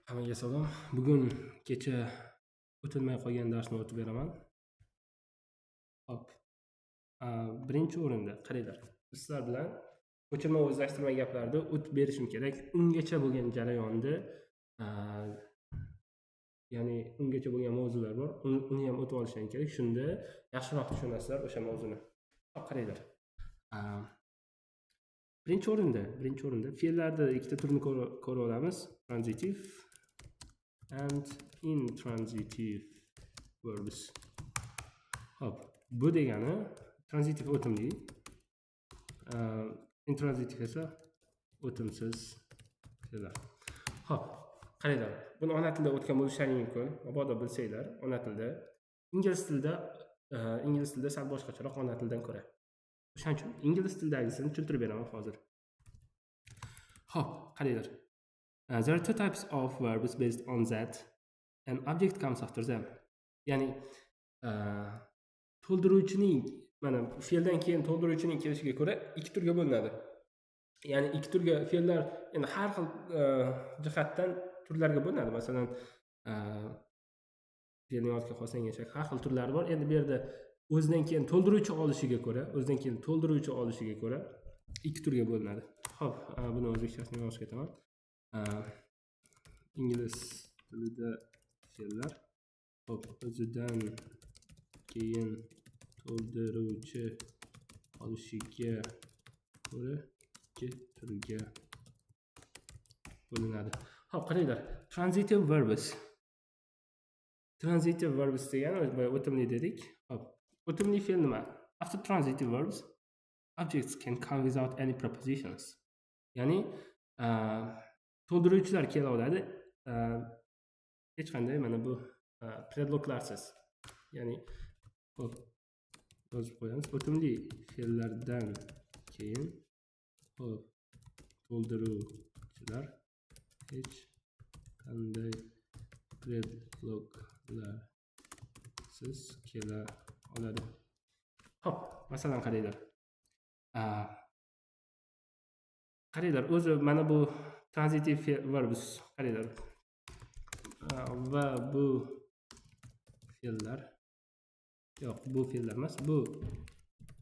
Hammaga salom. Bugun kecha o'tilmay qolgan darsni o'tib beraman. Hop. Birinchi o'rinda qaranglar. Sizlar bilan ko'chirma o'zlashtirma gaplarni o'tib berishim kerak. Ungacha bo'lgan jarayonda, ya'ni ungacha bo'lgan mavzular bor. Uni ham o'tib olishim kerak. Shunda yaxshiroq tushunasizlar o'sha mavzuni. Hop, qaranglar. Birinchi o'rinda fe'llarni ikkita turini ko'rib olamiz. Transitive and intransitive verbs. Hop, bu degani transitive o'timli, intransitive esa o'timsiz fe'llar. Hop, qaranglar. Buni ona tilida o'tgan bo'lishlari mumkin. Mabodo bilsanglar, ona tilida. Ingliz tilida sal boshqacharoq ona tilidan ko'ra. O'shaning uchun ingliz tilidagisini tushuntirib beraman hozir. Hop, qaranglar. There are two types of verbs based on that an object comes after them. Ya'ni to'ldiruvchining, mana fe'ldan keyin to'ldiruvchining kelishiga ko'ra ikki turga bo'linadi. Ya'ni ikki turga fe'llar endi har xil jihatdan turlarga bo'linadi. Masalan, fe'lni yodga olsangiz har xil turlari bor. Endi bu yerda o'zidan keyin to'ldiruvchi olishiga ko'ra ikki turga bo'linadi. Hop, buni o'zbekchasini yozib ketaman. Ingliz tilida fe'llar hop o'zidan keyin to'ldiruvchi olishiga ko'ra ikki turga bo'linadi. Hop, qaranglar. Transitive verbs degani o'timli dedik. Hop, o'timli fe'l nima? After transitive verbs, objects can come without any prepositions. Ya'ni to'ldiruvchilar kela oladi. Hech qanday mana bu predloglarsiz. Ya'ni hop yozib qo'yamiz. O'timli fe'llardan keyin hop to'ldiruvchilar hech qanday predloglarsiz kela oladi. Hop, masalan qaranglar. Qaranglar, o'zi mana bu transitive verbs. Qaranglar. Va bu fe'llar. Yo'q, bu fe'llar emas, bu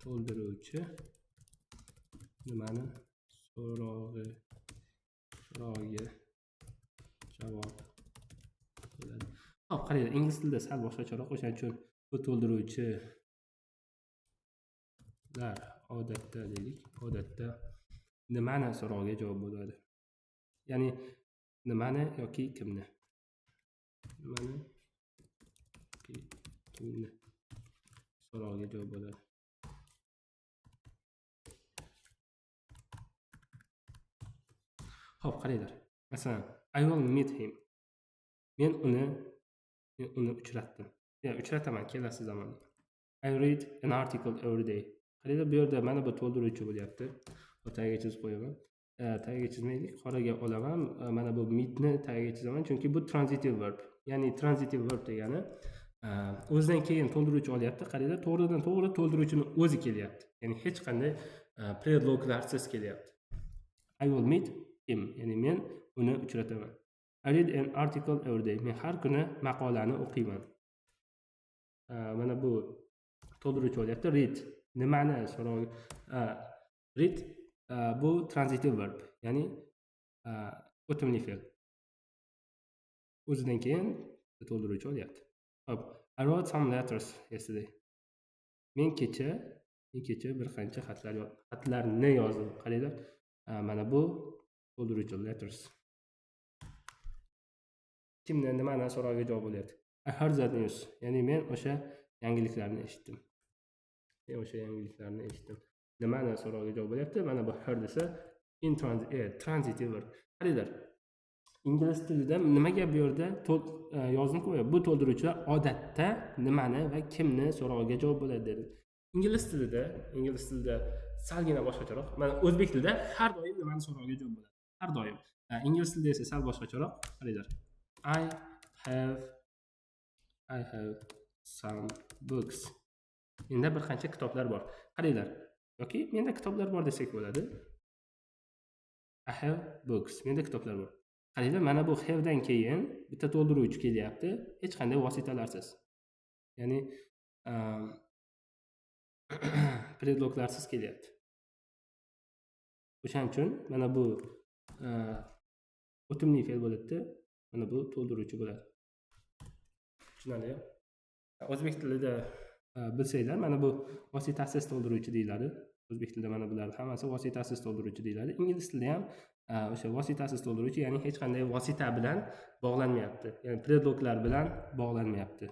to'ldiruvchi nimani so'roviga javob bo'ladi. Hop, qaranglar, ingliz tilida sal boshqacharoq, o'shaning uchun bu to'ldiruvchilar odatda nimani so'roviga javob bo'ladi. Ya'ni nimani yoki kimni? Nimani yoki kimni so'roviga javob bo'ladi. Hop, qaranglar. Masalan, I will meet him. Men uni uchratdim. Ya, uchrataman kelasi zamonda. I read an article every day. Qaranglar, bu yerda mana bu to'ldiruvchi bo'lyapti. Tagiga chizib qo'yaman. Tagiga chizmaylik, qoraga olaman. Mana bu meetni tagiga chizaman, chunki bu transitive verb. Ya'ni transitive verb degani o'zidan keyin to'ldiruvchi olyapti. Qaranglar, to'g'ridan to'g'ri to'ldiruvchini o'zi kelyapti. Ya'ni hech qanday predloglarsiz kelyapti. I will meet him. Ya'ni men uni uchrataman. I read an article every day. Men har kuni maqolani o'qiyman. Mana bu to'ldiruvchi olyapti. Read nimani so'rov? Read bu transitive verb. Ya'ni o'timli fe'l. O'zidan keyin to'ldiruvchi olyapti. Hop, I wrote some letters yesterday. Men kecha bir qancha xatlarni yozdim. Qaranglar, mana bu to'ldiruvchi letters. Kimdan nimani so'roviga javob bo'lyapti? I heard that news. Ya'ni men o'sha yangiliklarni eshitdim. Nimani so'roviga javob bo'lyapti? Mana bu heard esa transitive verb. Qaranglar. Ingliz tilida nimaga bu yerda yozdim qo'yib, bu to'ldiruvchilar odatda nimani va kimni so'roviga javob bo'ladi dedim. Ingliz tilida salgina boshqacharoq. Mana o'zbek tilida har doim nimani so'roviga javob bo'ladi. Har doim. Ingliz tilida esa sal boshqacharoq. Qaranglar. I have some books. Menda bir qancha kitoblar bor. Qaranglar. Yoki menda kitoblar bor desak bo'ladi. I have books. Menda kitoblar bor. qaranglar, mana bu have'dan keyin bitta to'ldiruvchi kelyapti, hech qanday vositalarsiz. Ya'ni predloklarsiz kelyapti. O'shaning uchun mana bu o'timli fe'l bo'ladi. Mana bu to'ldiruvchi bo'ladi. Tushunarli? O'zbek tilida bilsanglar, mana bu vositasiz to'ldiruvchi deyiladi. O'zbek tilida mana bular hammasi vositasiz to'ldiruvchi deyiladi. Ingliz tilida ham o'sha vositasiz to'ldiruvchi, ya'ni hech qanday vosita bilan bog'lanmayapti. Ya'ni predloklar bilan bog'lanmayapti.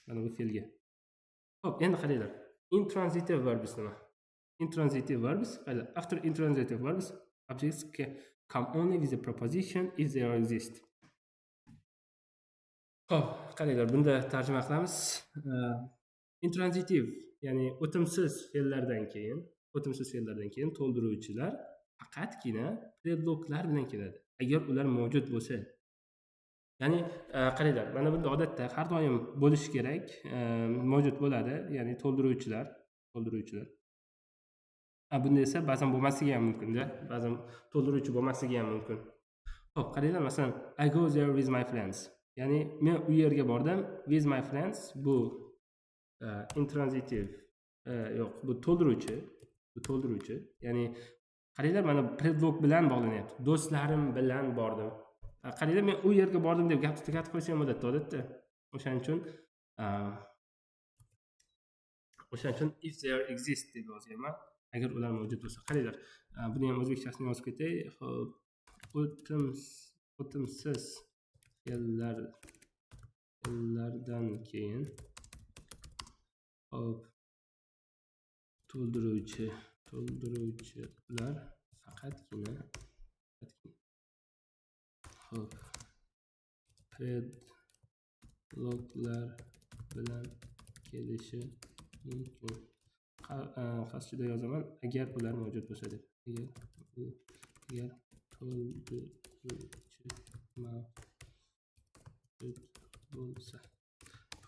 Mana bu fe'lga. Xo'p, endi qaranglar. Intransitive verbs nima? Intransitive verbs, after intransitive verbs, objects can come only with a preposition if they exist. Xo'p, qaranglar, bunda tarjima qilamiz. Intransitive, ya'ni o'timsiz fe'llardan keyin to'ldiruvchilar faqatgina predloklar bilan keladi. Agar ular mavjud bo'lsa. Ya'ni qaranglar, mana bunda odatda har doim bo'lishi kerak, mavjud bo'ladi, ya'ni to'ldiruvchilar. Bunda esa ba'zan bo'lmasligi ham mumkin-da, ba'zan to'ldiruvchi bo'lmasligi ham mumkin. Xo'p, qaranglar, masalan, I go there with my friends. Ya'ni men u yerga bordim, with my friends bu intransitive, yo'q, bu to'ldiruvchi. Ya'ni qaranglar, mana predlok bilan bog'lanyapti. Do'stlarim bilan bordim. Qaranglar, men u yerga bordim deb gapni tugatib qo'ysa ham bo'ladi, odatda. O'shaning uchun if there exist deb yozyapman. Agar ular mavjud bo'lsa. Qaranglar, buni ham o'zbekchasini yozib ketay. O'timsiz fe'llardan keyin to'ldiruvchilar faqatgina predloklar bilan kelishi mumkin. Qasdida yozaman, agar ular mavjud bo'lsa deb. Agar to'ldiruvchi mavjud bo'lsa.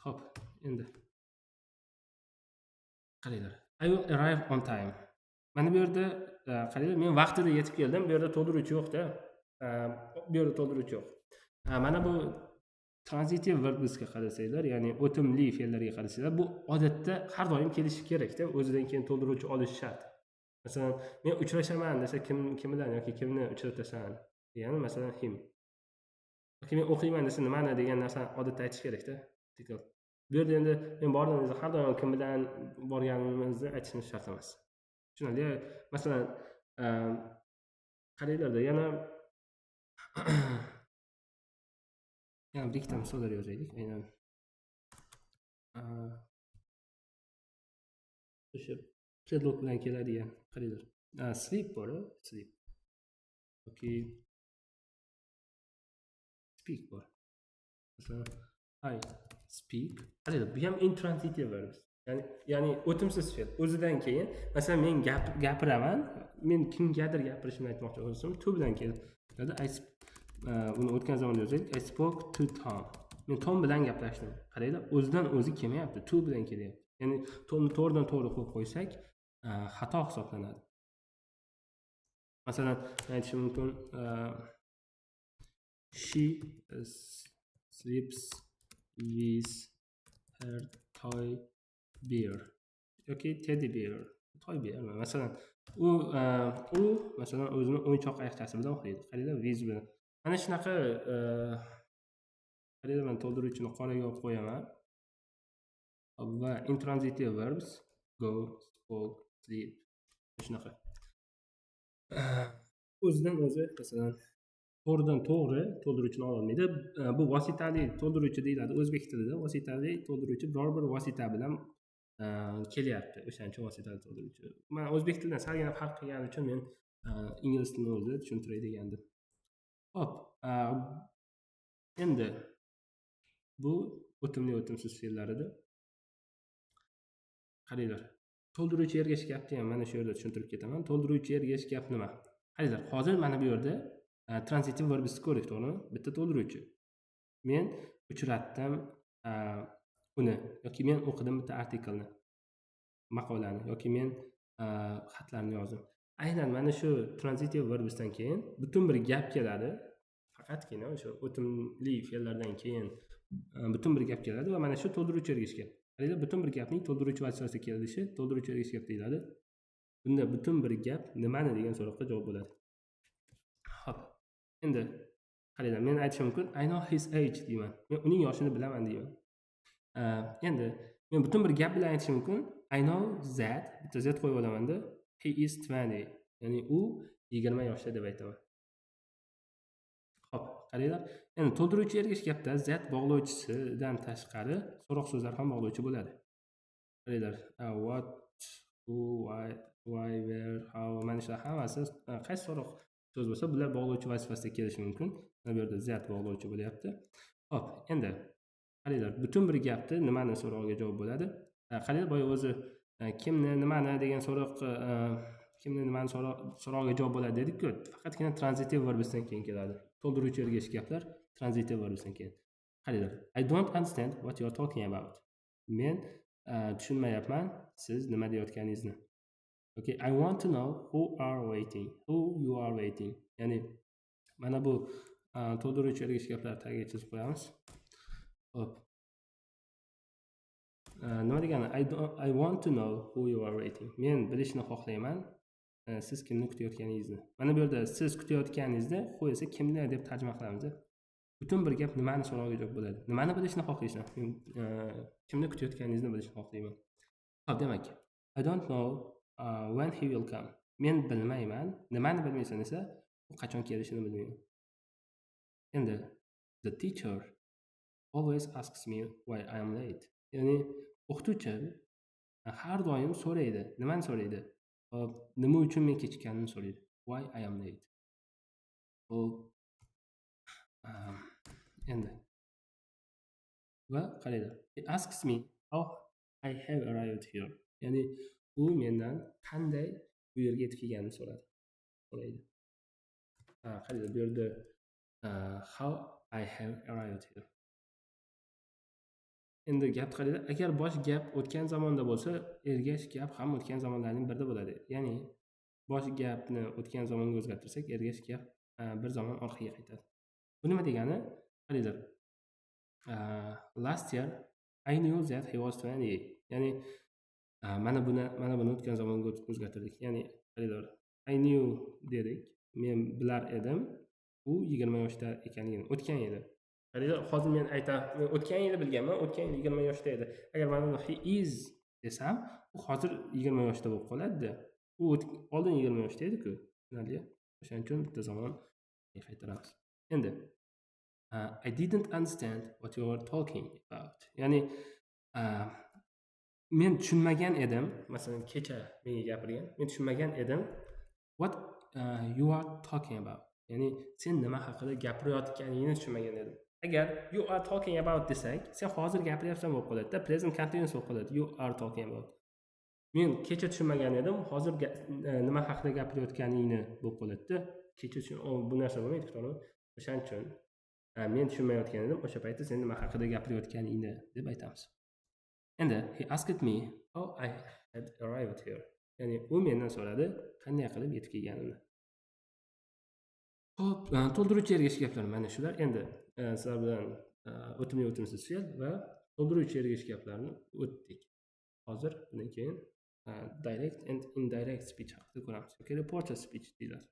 Xo'p, endi qaranglar. I will arrive on time. Mana bu yerda qaranglar, men vaqtida yetib keldim. Bu yerda to'ldiruvchi yo'q-da. Mana bu transitive verbsga qarasanglar, ya'ni o'timli fe'llarga qarasanglar, bu odatda har doim kelishi kerak-da, o'zidan keyin to'ldiruvchi olish shart. Masalan, men uchrashaman desa, kim bilan yoki kimni uchratasan degani, masalan, him. Yoki men o'qiyman desa, nimani degan narsani odatda aytish kerak-da. Bu yerda endi men bordim desa, har doim kim bilan borganimizni aytishimiz shart emas. Tushunarli? Masalan, qaranglarda yana bir ikkita misollar yozaylik. Aynan o'sha predlok bilan keladigan. Qaranglar. Sleep bor, sleep. Okay. Speak bor. Masalan, I speak. Qaranglar, bu ham intransitive verbs. Ya'ni o'timsiz fe'l. O'zidan keyin, masalan, men gapiraman, men kimgadir gapirishimni aytmoqchi bo'lsam, to bilan keladi. Uni o'tgan zamonda yozaylik. I spoke to Tom. Men Tom bilan gaplashdim. Qaranglar, o'zidan o'zi kelmayapti, to bilan kelyapti. Ya'ni Tomni to'g'ridan to'g'ri qo'yib qo'ysak, xato hisoblanadi. Masalan, aytishim mumkin, she sleeps with her toy bear. Yoki teddy bear. Toy bear. Masalan, u masalan o'zini o'yinchoq ayiqchasi bilan uxlaydi. Qaranglar, with bilan. Mana shunaqa qaranglar, men to'ldiruvchini qoraga olib qo'yaman. Va intransitive verbs go, spoke, sleep. Shunaqa. O'zidan o'zi, masalan, to'g'ridan to'g'ri to'ldiruvchini ololmaydi. Bu vositali to'ldiruvchi deyiladi o'zbek tilida. Vositali to'ldiruvchi biror bir vosita bilan kelyapti. O'shaning uchun vositali to'ldiruvchi. Men o'zbek tilidan salgina farq qilgani uchun men ingliz tilini o'zida tushuntiray degandim. Xo'p, endi bu o'timli o'timsiz fe'llar edi. Qaranglar, to'ldiruvchi ergash gapni ham mana shu yerda tushuntirib ketaman. To'ldiruvchi ergash gap nima? Qaranglar, hozir mana bu yerda transitive verbs ko'rik, to'g'rimi? Bitta to'ldiruvchi. Men uchratdim uni, yoki men o'qidim bitta artikelni, maqolani, yoki men xatlarni yozdim. Aynan mana shu transitive verbsdan keyin butun bir gap keladi. faqatgina o'sha o'timli fe'llardan keyin butun bir gap keladi va mana shu to'ldiruvchi ergashgan. Qaranglar, butun bir gapning to'ldiruvchi vositasi kelilishi to'ldiruvchi ergashgan deyiladi. Bunda butun bir gap nimani degan so'roqqa javob bo'ladi. Xo'p. Endi qaranglar, men aytishim mumkin, I know his age deyman. Men uning yoshini bilaman deyman. Endi men butun bir gap bilan aytishim mumkin, I know that, bitta z qo'yib olamanda, he is 20. Ya'ni u 20 yoshda deb aytaman. Xo'p, qaranglar. Endi to'ldiruvchi ergash gapda z bog'lovchisidan tashqari so'roq so'zlar ham bog'lovchi bo'ladi. Qaranglar, what, who, why, where, how, mana shular hammasi qaysi so'roq so'z bo'lsa, bular bog'lovchi vazifasida kelishi mumkin. Mana bu yerda z bog'lovchi bo'lyapti. Xo'p, endi qaranglar, butun bir gapni nimani so'rog'iga javob bo'ladi. Qaranglar, boya o'zi kimni, nimani degan kimni nimani so'rog'iga javob bo'ladi dedik-ku. Faqatgina transitiv verbdan keyin keladi. To'ldiruvchi ergash gaplar transitiv verbdan keyin. Qaranglar, I don't understand what you are talking about. Men tushunmayapman siz nima deyotganingizni. Okay, I want to know who you are waiting. Ya'ni mana bu to'ldiruvchi ergash gaplar tagiga chizib qo'yamiz. Hop. Nima degani? I want to know who you are waiting. Men bilishni xohlayman, siz kimni kutayotganingizni. Mana bu yerda siz kutayotganingizni, who esa kimni deb tarjima qilamiz. Butun bir gap nimani so'rog'iga javob bo'ladi. Nimani bilishni xohlaysan? Men kimni kutayotganingizni bilishni xohlayman. Xo'p, demak, I don't know when he will come. Men bilmayman. Nimani bilmaysan esa, u qachon kelishini bilmayman. Endi the teacher always asks me why I am late. Ya'ni o'qituvchi har doim so'raydi. Nimani so'raydi? Nima uchun men kechikkanimni so'raydi. Why I am late. Endi va qaranglar, he asks me how I have arrived here. Ya'ni u mendan qanday bu yerga yetib kelganimni so'raydi. Qaranglar, bu yerda how I have arrived here. Endi gap qaranglar, agar bosh gap o'tgan zamonda bo'lsa, ergash gap ham o'tgan zamonlarning birida bo'ladi. Ya'ni bosh gapni o'tgan zamonga o'zgartirsak, ergash gap bir zamon orqaga qaytadi. Bu nima degani? Qaranglar. Last year I knew that he was 20. Ya'ni mana buni o'tgan zamonga o'zgartirdik. Ya'ni qaranglar, I knew dedik. Men bilar edim, u 20 yoshda ekanligini o'tgan yili. Qaranglar, hozir men aytaman, o'tgan yili bilganman, o'tgan yil 20 yoshda edi. Agar men he is desam, u hozir 20 yoshda bo'lib qoladi. U oldin 20 yoshda edi-ku. Tushunarli? O'shaning uchun bitta zamon qaytaramiz. Endi I didn't understand what you were talking about. Ya'ni men tushunmagan edim, masalan kecha menga gapirgan, men tushunmagan edim what you are talking about. Ya'ni sen nima haqida gapirayotganingni tushunmagan edim. Agar you are talking about desak, sen hozir gapiryapsan bo'lib qoladi-da, present continuous bo'lib qoladi. You are talking about. Men kecha tushunmagan edim, hozir nima haqida gapirayotganingni bo'lib qoladi-da. Kecha bu narsa bo'lmaydi, to'g'rimi? O'shaning uchun men tushunmayotgan edim, o'sha paytda sen nima haqida gapirayotganingni deb aytamiz. Endi he asked me how I had arrived here. Ya'ni u mendan so'radi, qanday qilib yetib kelganimni. Xo'p, to'ldiruvchi ergash gaplar mana shular. Endi sizlar bilan o'timli o'timsiz fe'l va to'ldiruvchi ergash gaplarni o'tdik. Hozir bundan keyin direct and indirect speech haqida ko'ramiz. Yoki reporter speech deyiladi.